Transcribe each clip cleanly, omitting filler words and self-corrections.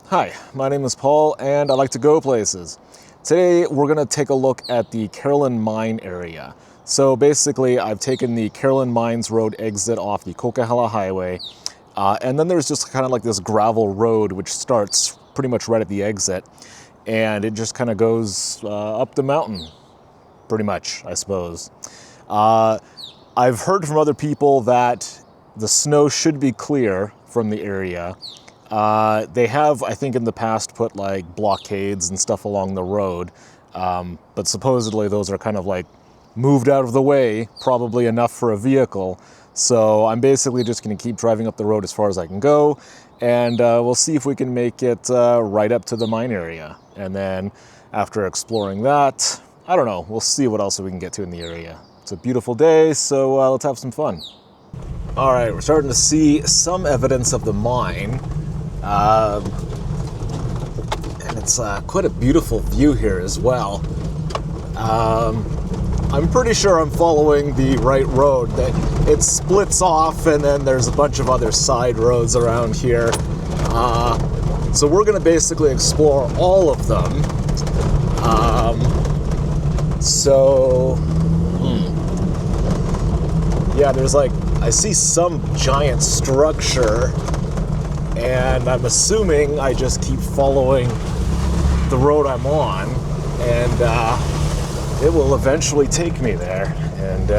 Hi, my name is Paul and I like to go places. Today we're going to take a look at the Carolin Mine area. So basically I've taken the Carolin Mines road exit off the Coquihalla highway and then there's just kind of like this gravel road which starts pretty much right at the exit and it just kind of goes up the mountain pretty much, I suppose. I've heard from other people that the snow should be clear from the area. They have, I think in the past, put like blockades and stuff along the road, but supposedly those are kind of like moved out of the way, probably enough for a vehicle. So I'm basically just going to keep driving up the road as far as I can go, and we'll see if we can make it right up to the mine area. And then after exploring that, I don't know, we'll see what else we can get to in the area. It's a beautiful day, so let's have some fun. All right, we're starting to see some evidence of the mine. And it's quite a beautiful view here as well. I'm pretty sure I'm following the right road. That it splits off and then there's a bunch of other side roads around here. So we're going to basically explore all of them. Yeah, there's like, I see some giant structure. And I'm assuming I just keep following the road I'm on, and it will eventually take me there. And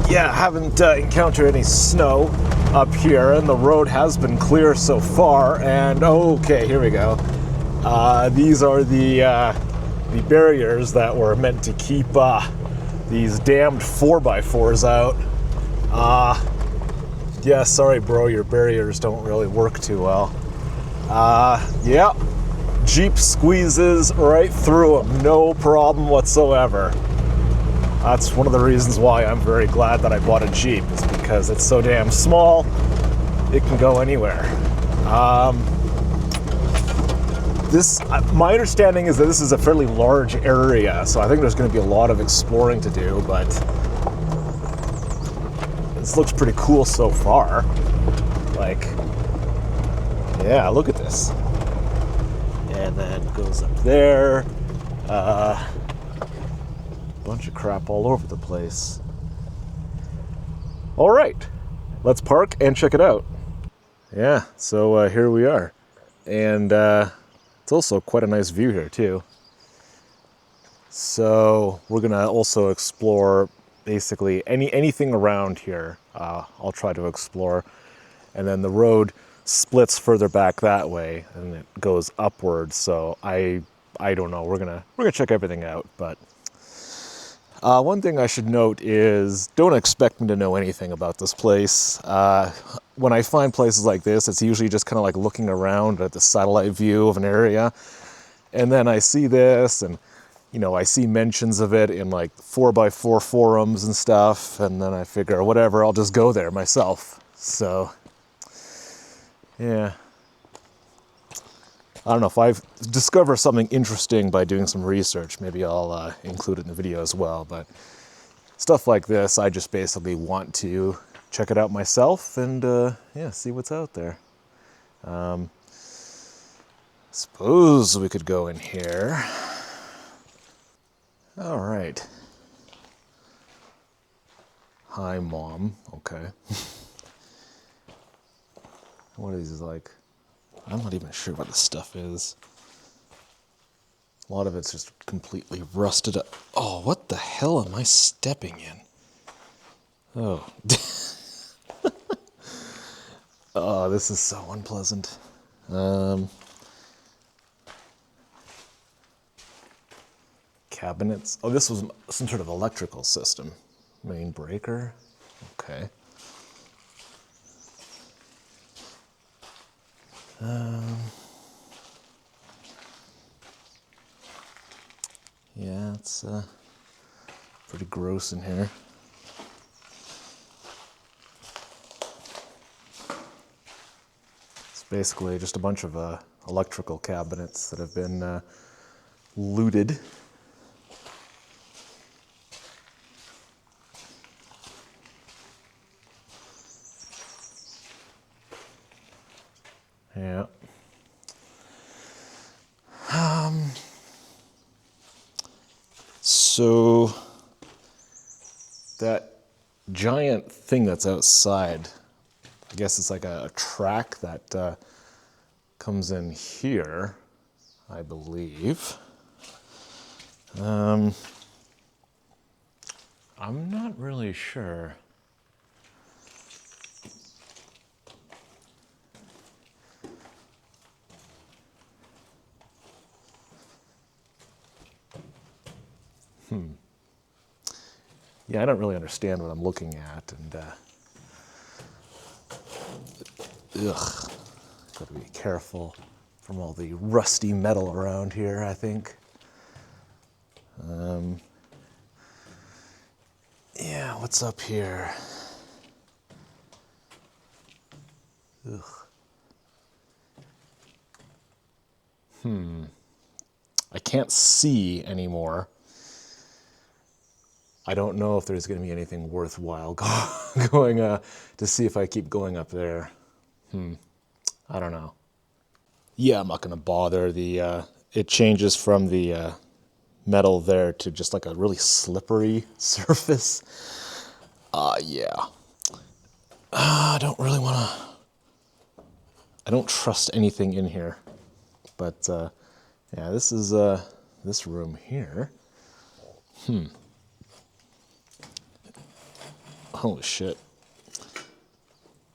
yeah, I haven't encountered any snow up here, and the road has been clear so far. And okay, here we go. These are the barriers that were meant to keep these damned 4x4s out. Yeah, sorry bro, your barriers don't really work too well. Yeah, Jeep squeezes right through them, no problem whatsoever. That's one of the reasons why I'm very glad that I bought a Jeep, is because it's so damn small, it can go anywhere. My understanding is that this is a fairly large area, so I think there's going to be a lot of exploring to do, but this looks pretty cool so far. Like, yeah, look at this. And then it goes up there. Bunch of crap all over the place. All right, let's park and check it out. Yeah, so here we are. And it's also quite a nice view here too. So we're gonna also explore basically anything around here. I'll try to explore, and then the road splits further back that way and it goes upwards, so I don't know, we're gonna check everything out. But one thing I should note is don't expect me to know anything about this place. When I find places like this, it's usually just kind of like looking around at the satellite view of an area, and then I see this, and you know, I see mentions of it in like 4x4 forums and stuff, and then I figure, whatever, I'll just go there myself. So, yeah. I don't know, if I discover something interesting by doing some research, maybe I'll include it in the video as well. But stuff like this, I just basically want to check it out myself and, yeah, see what's out there. Suppose we could go in here. All right. Hi, Mom. Okay. What is this like? I'm not even sure what this stuff is. A lot of it's just completely rusted up. Oh, what the hell am I stepping in? Oh. Oh, this is so unpleasant. Cabinets. Oh, this was some sort of electrical system. Main breaker. Okay. Yeah, it's pretty gross in here. It's basically just a bunch of electrical cabinets that have been looted. Yeah. So that giant thing that's outside, I guess it's like a track that comes in here, I believe. I'm not really sure. Yeah, I don't really understand what I'm looking at, and ugh, gotta be careful from all the rusty metal around here, I think. Yeah, what's up here? Ugh. I can't see anymore. I don't know if there's going to be anything worthwhile going to see if I keep going up there. I don't know. Yeah, I'm not going to bother. It changes from the metal there to just like a really slippery surface. Yeah. I don't really want to. I don't trust anything in here. But yeah, this is this room here. Holy shit.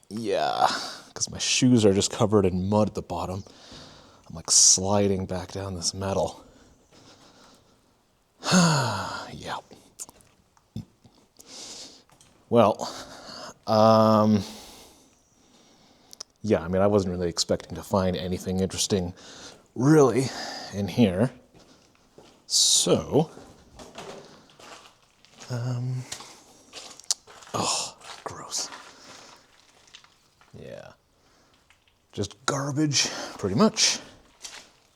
Yeah, because my shoes are just covered in mud at the bottom. I'm like sliding back down this metal. Yeah. Well, yeah, I mean, I wasn't really expecting to find anything interesting really in here. So, oh, gross. Yeah, just garbage, pretty much.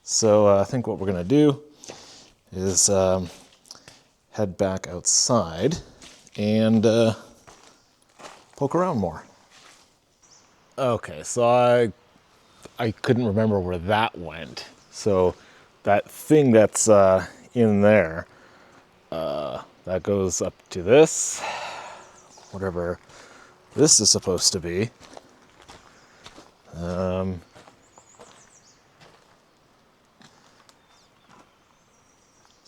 So I think what we're gonna do is head back outside and poke around more. Okay, so I couldn't remember where that went. So that thing that's in there, that goes up to this, whatever this is supposed to be. A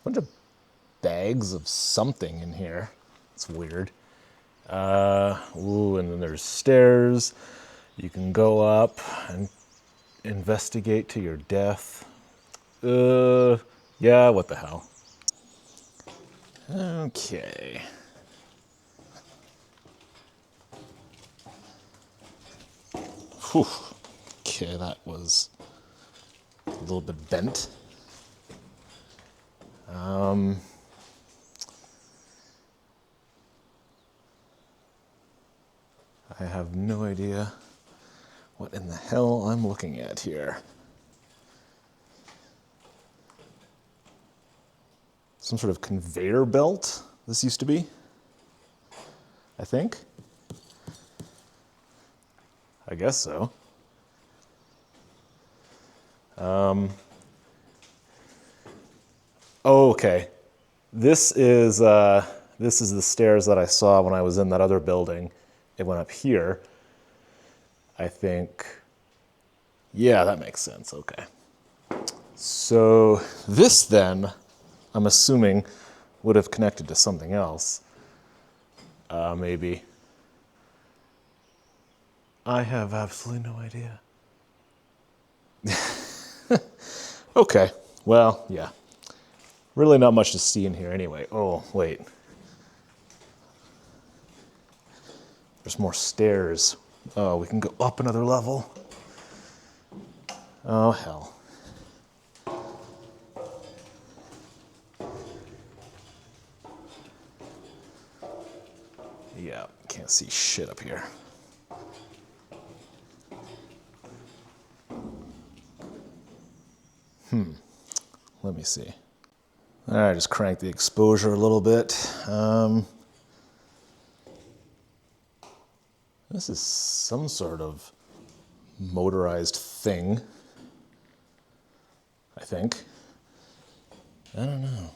bunch of bags of something in here. It's weird. Ooh, and then there's stairs. You can go up and investigate to your death. Yeah, what the hell. Okay. Whew. Okay, that was a little bit bent. I have no idea what in the hell I'm looking at here. Some sort of conveyor belt, this used to be, I think. I guess so. Oh, okay. This is the stairs that I saw when I was in that other building. It went up here. I think, yeah, that makes sense, okay. So this then, I'm assuming, would have connected to something else. Maybe. I have absolutely no idea. Okay, well, yeah. Really not much to see in here anyway. Oh, wait. There's more stairs. Oh, we can go up another level. Oh, hell. Yeah, can't see shit up here. Let me see. All right, just crank the exposure a little bit. This is some sort of motorized thing, I think. I don't know.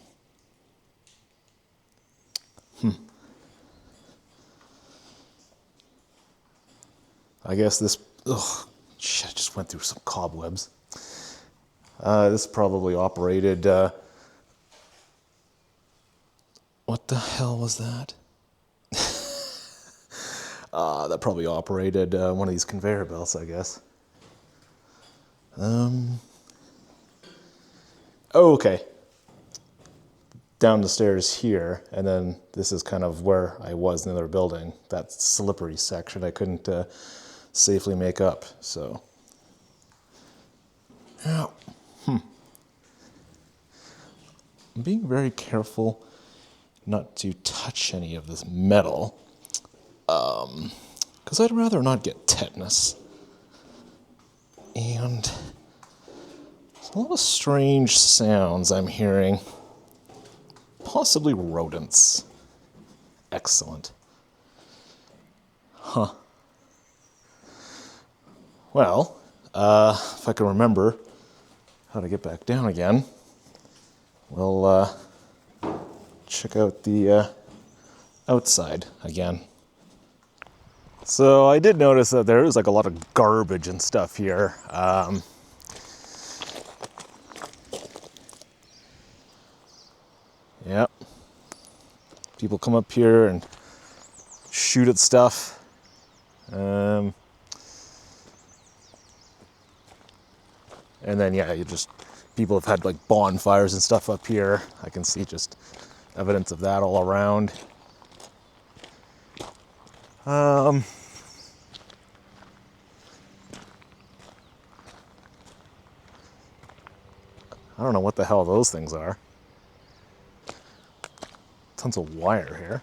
I guess this, oh, shit, I just went through some cobwebs. This probably operated, what the hell was that? That probably operated one of these conveyor belts, I guess. Oh, okay. Down the stairs here, and then this is kind of where I was in the other building. That slippery section I couldn't safely make up, so. Now, I'm being very careful not to touch any of this metal, because I'd rather not get tetanus. And there's a lot of strange sounds I'm hearing. Possibly rodents. Excellent. Huh. Well, if I can remember how to get back down again, we'll check out the outside again. So I did notice that there is like a lot of garbage and stuff here. Yep. People come up here and shoot at stuff. And then, yeah, people have had like bonfires and stuff up here. I can see just evidence of that all around. I don't know what the hell those things are. Tons of wire here.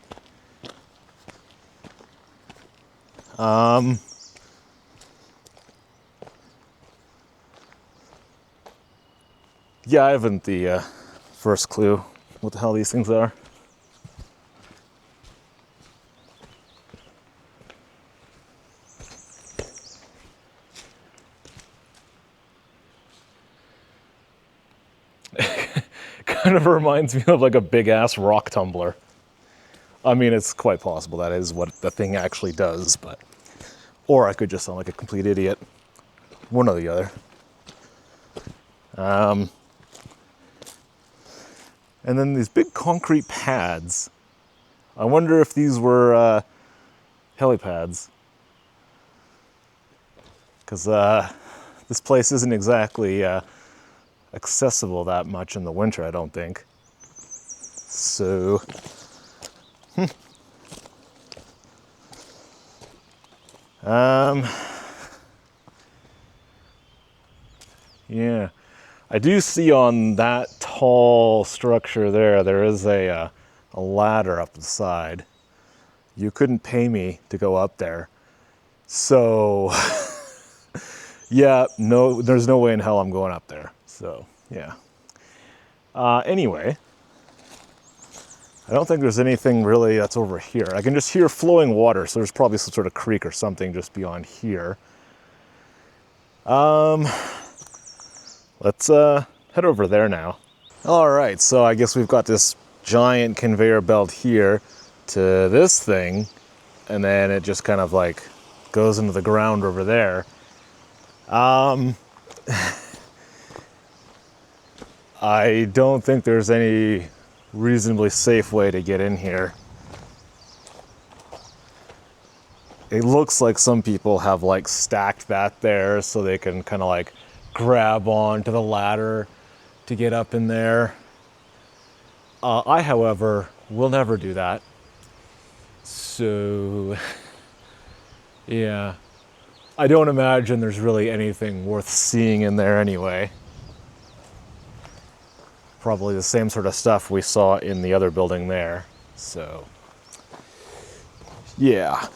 Yeah, I haven't the first clue what the hell these things are. Kind of reminds me of like a big ass rock tumbler. I mean, it's quite possible that is what the thing actually does, but, or I could just sound like a complete idiot. One or the other. And then these big concrete pads. I wonder if these were helipads. Because this place isn't exactly accessible that much in the winter, I don't think. So, yeah, I do see on that tall structure there is a ladder up the side. You couldn't pay me to go up there. So, yeah, no, there's no way in hell I'm going up there. So, yeah. Anyway, I don't think there's anything really that's over here. I can just hear flowing water, so there's probably some sort of creek or something just beyond here. Let's head over there now. All right, so I guess we've got this giant conveyor belt here to this thing, and then it just kind of like goes into the ground over there. I don't think there's any reasonably safe way to get in here. It looks like some people have like stacked that there so they can kind of like grab onto the ladder to get up in there. I, however, will never do that. So, yeah. I don't imagine there's really anything worth seeing in there anyway. Probably the same sort of stuff we saw in the other building there. So, yeah.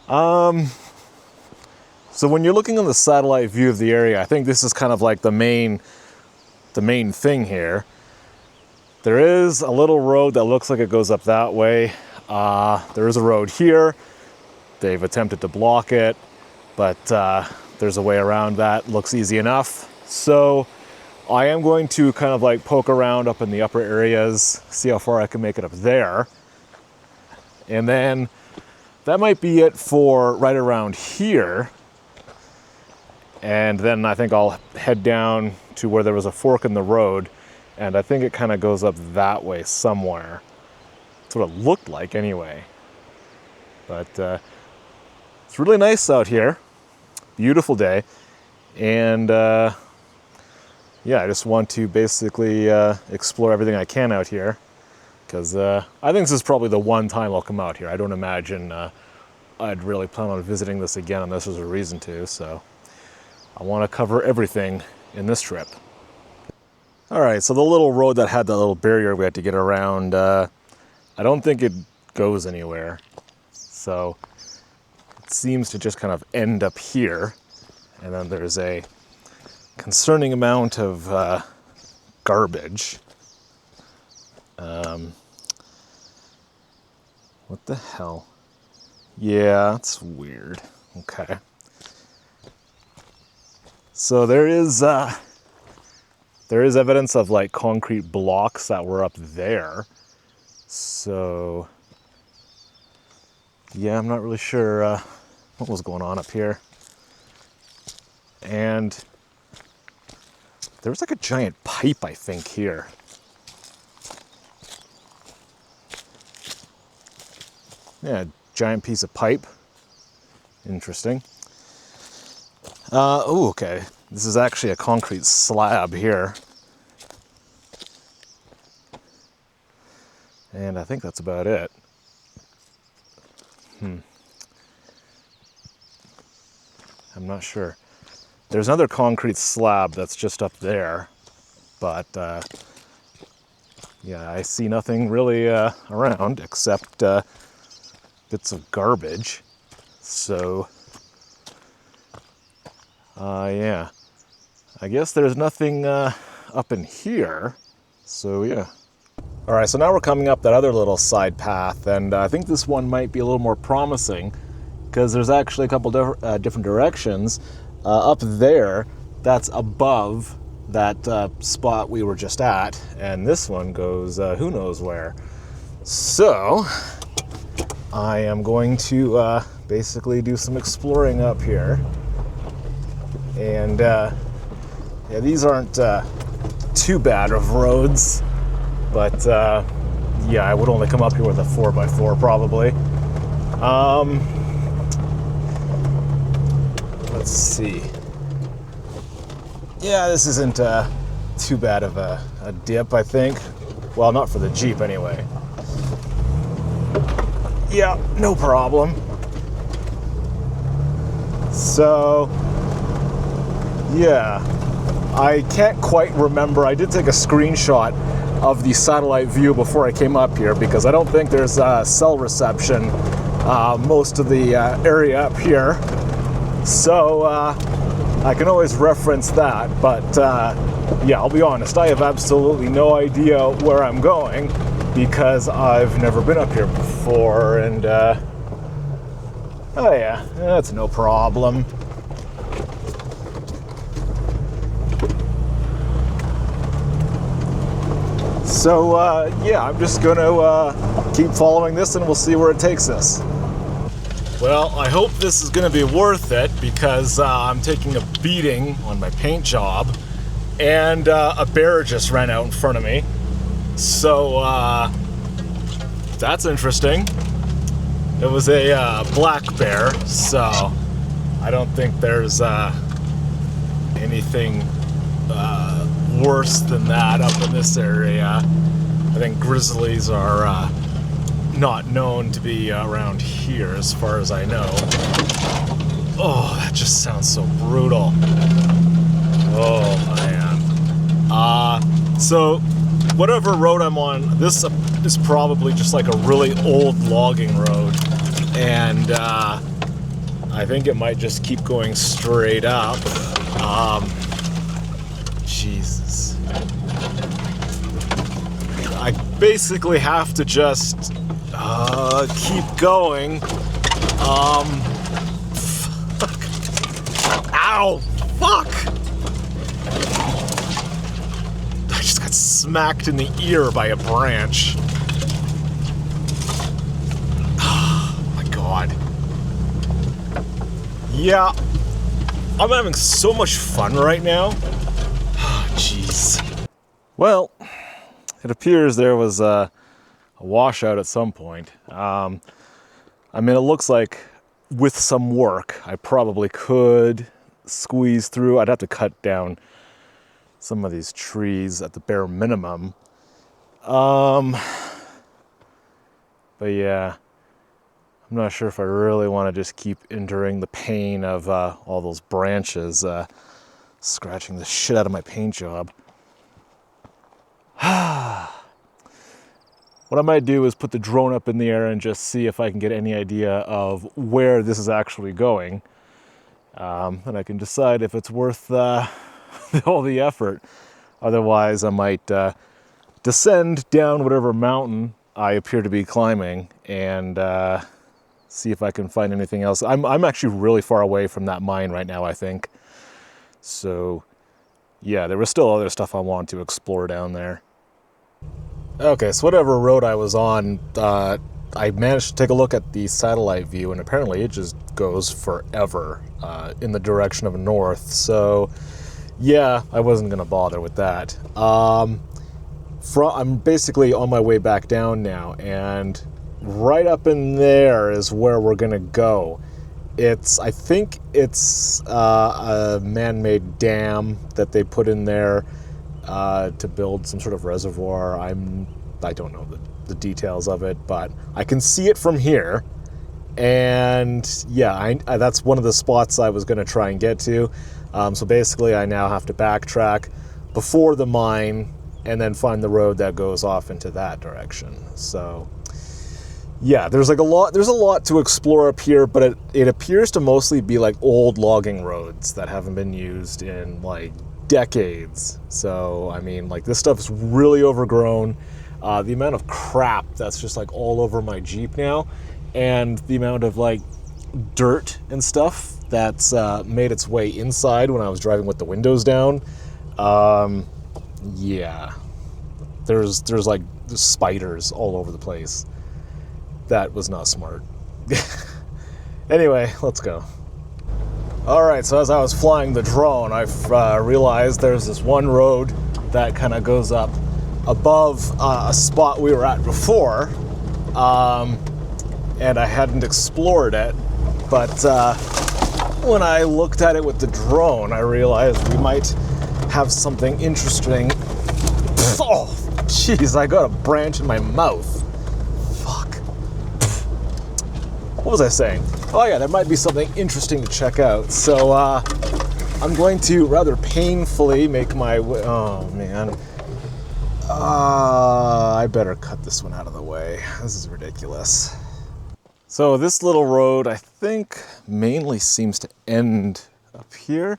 So when you're looking on the satellite view of the area, I think this is kind of like the main thing here. There is a little road that looks like it goes up that way. There is a road here. They've attempted to block it, but there's a way around that. Looks easy enough. So I am going to kind of like poke around up in the upper areas, see how far I can make it up there. And then that might be it for right around here. And then I think I'll head down to where there was a fork in the road, and I think it kind of goes up that way somewhere. That's what it looked like anyway. But it's really nice out here. Beautiful day. And yeah, I just want to basically explore everything I can out here, because I think this is probably the one time I'll come out here. I don't imagine I'd really plan on visiting this again unless there's a reason to, so I want to cover everything in this trip. All right, so the little road that had that little barrier we had to get around, I don't think it goes anywhere. So it seems to just kind of end up here, and then there's a concerning amount of garbage. What the hell? Yeah, that's weird. Okay. So there is evidence of like concrete blocks that were up there. So yeah, I'm not really sure what was going on up here. And there was like a giant pipe, I think, here. Yeah, giant piece of pipe. Interesting. Oh, okay. This is actually a concrete slab here. And I think that's about it. I'm not sure. There's another concrete slab that's just up there, but yeah, I see nothing really around except bits of garbage. So yeah, I guess there's nothing up in here. So yeah. All right, so now we're coming up that other little side path, and I think this one might be a little more promising because there's actually a couple different directions. Up there, that's above that spot we were just at, and this one goes who knows where. So I am going to basically do some exploring up here, and yeah, these aren't too bad of roads, but yeah, I would only come up here with a 4x4 probably. Let's see. Yeah, this isn't too bad of a dip, I think. Well, not for the Jeep anyway. Yeah, no problem. So, yeah, I can't quite remember. I did take a screenshot of the satellite view before I came up here because I don't think there's cell reception most of the area up here. So I can always reference that, but yeah, I'll be honest, I have absolutely no idea where I'm going because I've never been up here before, and oh yeah, that's no problem. So yeah, I'm just gonna keep following this and we'll see where it takes us. Well, I hope this is going to be worth it because I'm taking a beating on my paint job, and a bear just ran out in front of me. So that's interesting. It was a black bear, so I don't think there's anything worse than that up in this area. I think grizzlies are not known to be around here as far as I know. Oh, that just sounds so brutal. Oh man. So whatever road I'm on, this is probably just like a really old logging road, and I think it might just keep going straight up. Jesus. I basically have to just keep going. Fuck. Ow! Fuck! I just got smacked in the ear by a branch. Oh my god. Yeah, I'm having so much fun right now. Jeez. Well, it appears there was a washout at some point. I mean, it looks like with some work, I probably could squeeze through. I'd have to cut down some of these trees at the bare minimum. But yeah, I'm not sure if I really want to just keep enduring the pain of all those branches scratching the shit out of my paint job. What I might do is put the drone up in the air and just see if I can get any idea of where this is actually going. And I can decide if it's worth all the effort. Otherwise, I might descend down whatever mountain I appear to be climbing and see if I can find anything else. I'm actually really far away from that mine right now, I think. So, yeah, there was still other stuff I wanted to explore down there. Okay, so whatever road I was on, I managed to take a look at the satellite view, and apparently it just goes forever in the direction of north. So, yeah, I wasn't going to bother with that. I'm basically on my way back down now, and right up in there is where we're going to go. I think it's a man-made dam that they put in there to build some sort of reservoir. I don't know the details of it, but I can see it from here. And yeah, that's one of the spots I was going to try and get to. So basically I now have to backtrack before the mine and then find the road that goes off into that direction. So yeah, there's a lot to explore up here, but it appears to mostly be like old logging roads that haven't been used in like decades. So I mean, like, this stuff is really overgrown. The amount of crap that's just like all over my Jeep now, and the amount of like dirt and stuff that's made its way inside when I was driving with the windows down. Yeah, there's like spiders all over the place. That was not smart. Anyway, let's go. All right, so as I was flying the drone, I realized there's this one road that kind of goes up above a spot we were at before, and I hadn't explored it, but when I looked at it with the drone, I realized we might have something interesting. Oh, jeez, I got a branch in my mouth. Fuck. What was I saying? Oh yeah, there might be something interesting to check out. So I'm going to rather painfully make my way. Oh man. I better cut this one out of the way. This is ridiculous. So this little road, I think, mainly seems to end up here.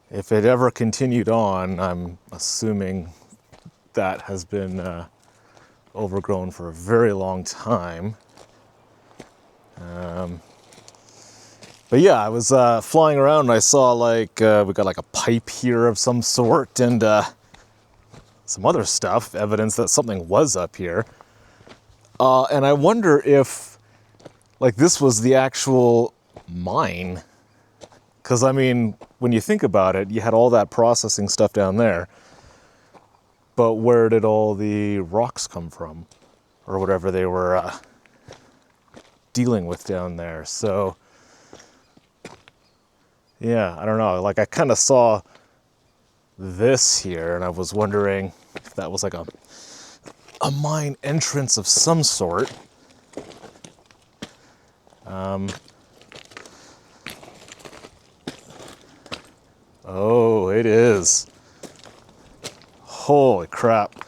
If it ever continued on, I'm assuming that has been overgrown for a very long time. But yeah, I was flying around and I saw like we got like a pipe here of some sort and some other stuff, evidence that something was up here. And I wonder if like this was the actual mine. Because I mean, when you think about it, you had all that processing stuff down there. But where did all the rocks come from? Or whatever they were dealing with down there. So yeah, I don't know. Like, I kind of saw this here, and I was wondering if that was like a mine entrance of some sort. Oh, it is. Holy crap.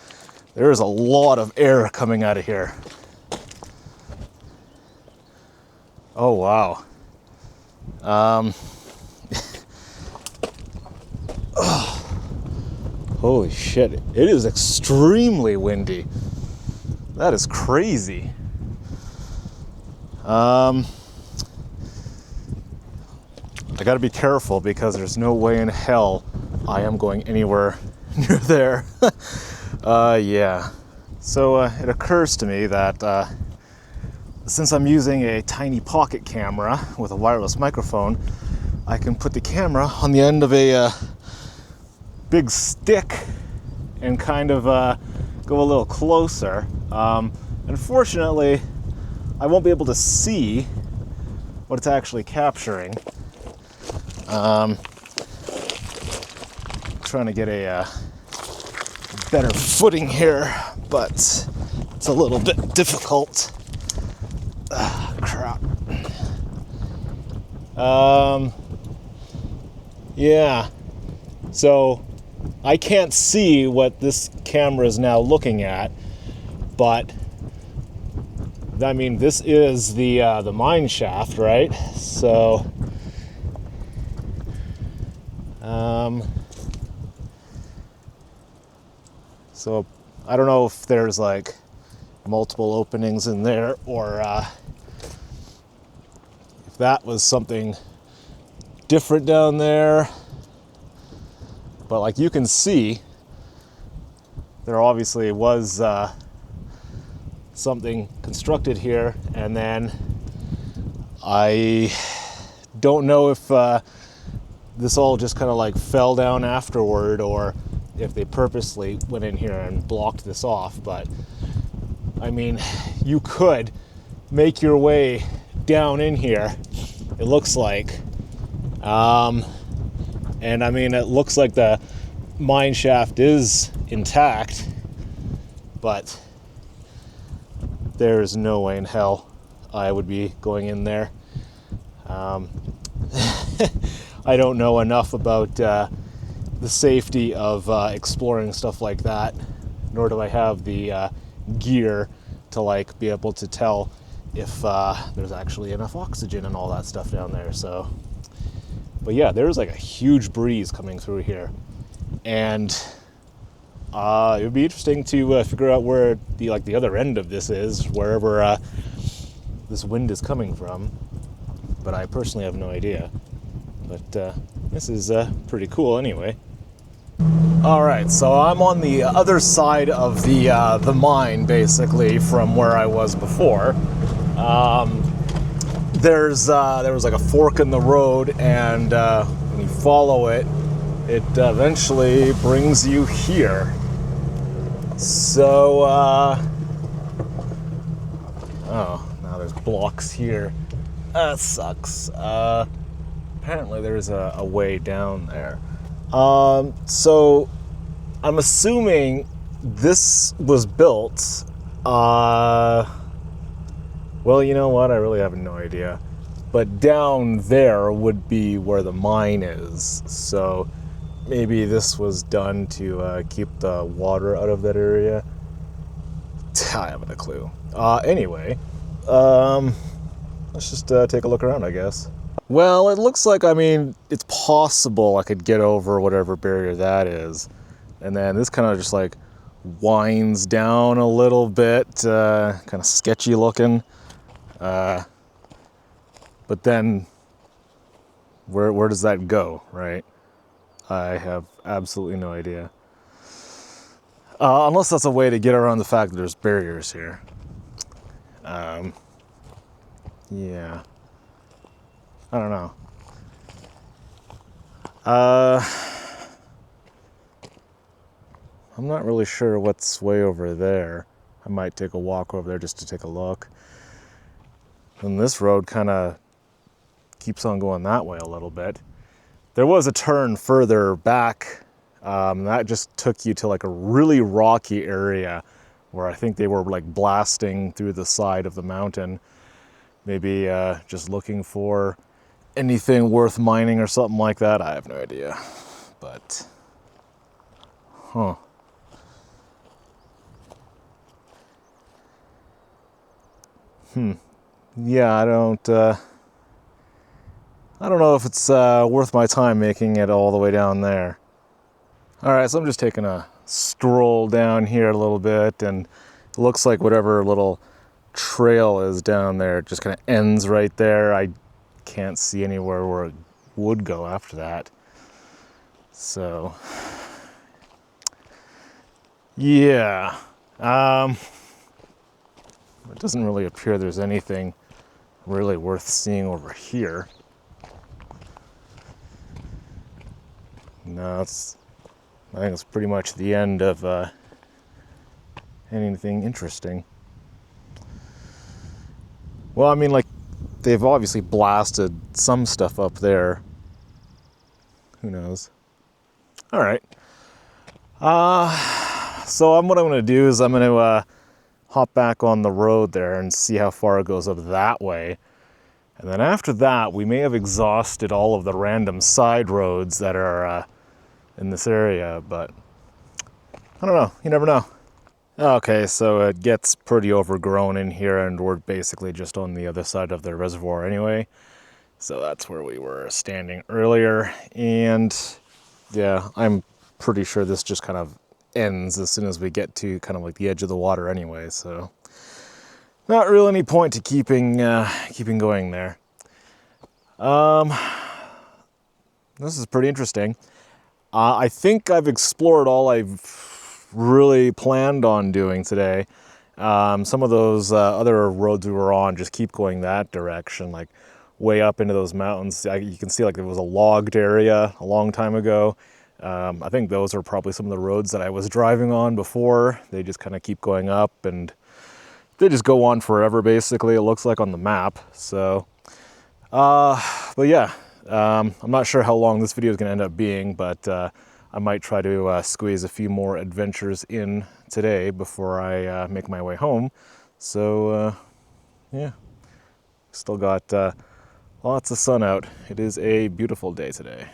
There is a lot of air coming out of here. Oh, wow. Holy shit, it is extremely windy. That is crazy. I gotta be careful because there's no way in hell I am going anywhere near there. Yeah. So it occurs to me that since I'm using a tiny pocket camera with a wireless microphone, I can put the camera on the end of a big stick and kind of go a little closer. Unfortunately, I won't be able to see what it's actually capturing. Trying to get a better footing here, but it's a little bit difficult. Crap. Yeah, so I can't see what this camera is now looking at, but I mean, this is the mine shaft, right? So so I don't know if there's like multiple openings in there, or if that was something different down there. But like you can see, there obviously was something constructed here, and then I don't know if this all just kind of like fell down afterward, or if they purposely went in here and blocked this off. But I mean, you could make your way down in here, it looks like, and I mean, it looks like the mine shaft is intact, but there's no way in hell I would be going in there. I don't know enough about the safety of exploring stuff like that, nor do I have the gear to like be able to tell if there's actually enough oxygen and all that stuff down there. So, but yeah, there's like a huge breeze coming through here, and it would be interesting to figure out where the other end of this is, wherever this wind is coming from. But I personally have no idea. But this is pretty cool anyway. All right, so I'm on the other side of the mine, basically, from where I was before. There was like a fork in the road, and when you follow it, it eventually brings you here. So, oh, now there's blocks here. That sucks. Apparently there's a way down there. So I'm assuming this was built, well, you know what? I really have no idea. But down there would be where the mine is. So maybe this was done to keep the water out of that area. I haven't a clue. Anyway, let's just take a look around, I guess. Well, it looks like, I mean, it's possible I could get over whatever barrier that is. And then this kind of just like winds down a little bit, kind of sketchy looking. But then where does that go, right? I have absolutely no idea. Unless that's a way to get around the fact that there's barriers here. Yeah. I don't know. I'm not really sure what's way over there. I might take a walk over there just to take a look. And this road kind of keeps on going that way a little bit. There was a turn further back. That just took you to like a really rocky area where I think they were like blasting through the side of the mountain. Maybe just looking for anything worth mining or something like that. I have no idea. But, huh. Yeah, I don't know if it's worth my time making it all the way down there. All right, so I'm just taking a stroll down here a little bit, and it looks like whatever little trail is down there just kind of ends right there. I can't see anywhere where it would go after that. So, yeah. It doesn't really appear there's anything really worth seeing over here. No, I think it's pretty much the end of anything interesting. Well, I mean, like, they've obviously blasted some stuff up there. Who knows? All right. So what I'm going to do is I'm going to hop back on the road there and see how far it goes up that way. And then after that, we may have exhausted all of the random side roads that are in this area, but I don't know. You never know. Okay, so it gets pretty overgrown in here, and we're basically just on the other side of the reservoir anyway. So that's where we were standing earlier. And yeah, I'm pretty sure this just kind of ends as soon as we get to kind of like the edge of the water anyway. So not really any point to keeping going there. This is pretty interesting. I think I've explored all I've really planned on doing today. Some of those other roads we were on just keep going that direction, like way up into those mountains. You can see like there was a logged area a long time ago. I think those are probably some of the roads that I was driving on before. They just kind of keep going up, and they just go on forever, basically, it looks like on the map. So, but yeah, I'm not sure how long this video is going to end up being, but I might try to squeeze a few more adventures in today before I make my way home. So, yeah, still got lots of sun out. It is a beautiful day today.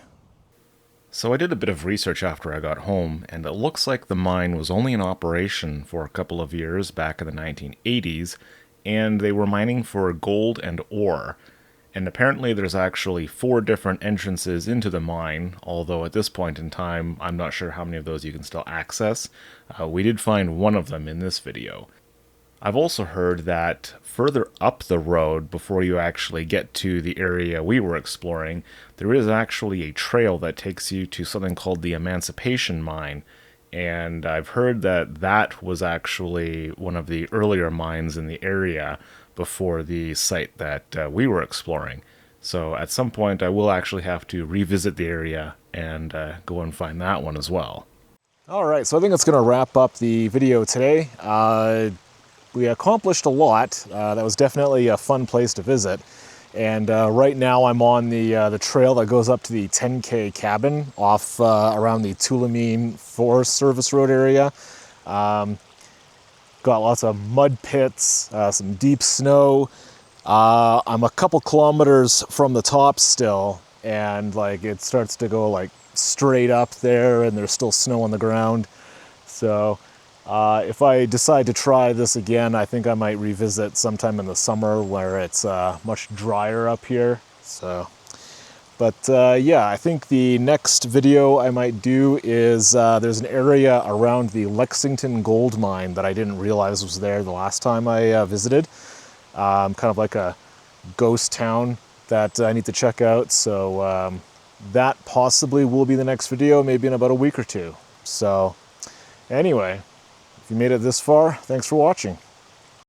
So I did a bit of research after I got home, and it looks like the mine was only in operation for a couple of years back in the 1980s, and they were mining for gold and ore. And apparently there's actually 4 different entrances into the mine, although at this point in time, I'm not sure how many of those you can still access. We did find one of them in this video. I've also heard that further up the road, before you actually get to the area we were exploring, there is actually a trail that takes you to something called the Emancipation Mine. And I've heard that that was actually one of the earlier mines in the area before the site that we were exploring. So at some point I will actually have to revisit the area and go and find that one as well. Alright, so I think it's going to wrap up the video today. We accomplished a lot. That was definitely a fun place to visit. And right now I'm on the trail that goes up to the 10K cabin off around the Tulameen Forest Service Road area. Got lots of mud pits, some deep snow. I'm a couple kilometers from the top still, and like it starts to go like straight up there, and there's still snow on the ground. So if I decide to try this again, I think I might revisit sometime in the summer where it's much drier up here. So, but yeah, I think the next video I might do is there's an area around the Lexington gold mine that I didn't realize was there the last time I visited. Kind of like a ghost town that I need to check out. So that possibly will be the next video, maybe in about a week or two. So anyway, if you made it this far, thanks for watching.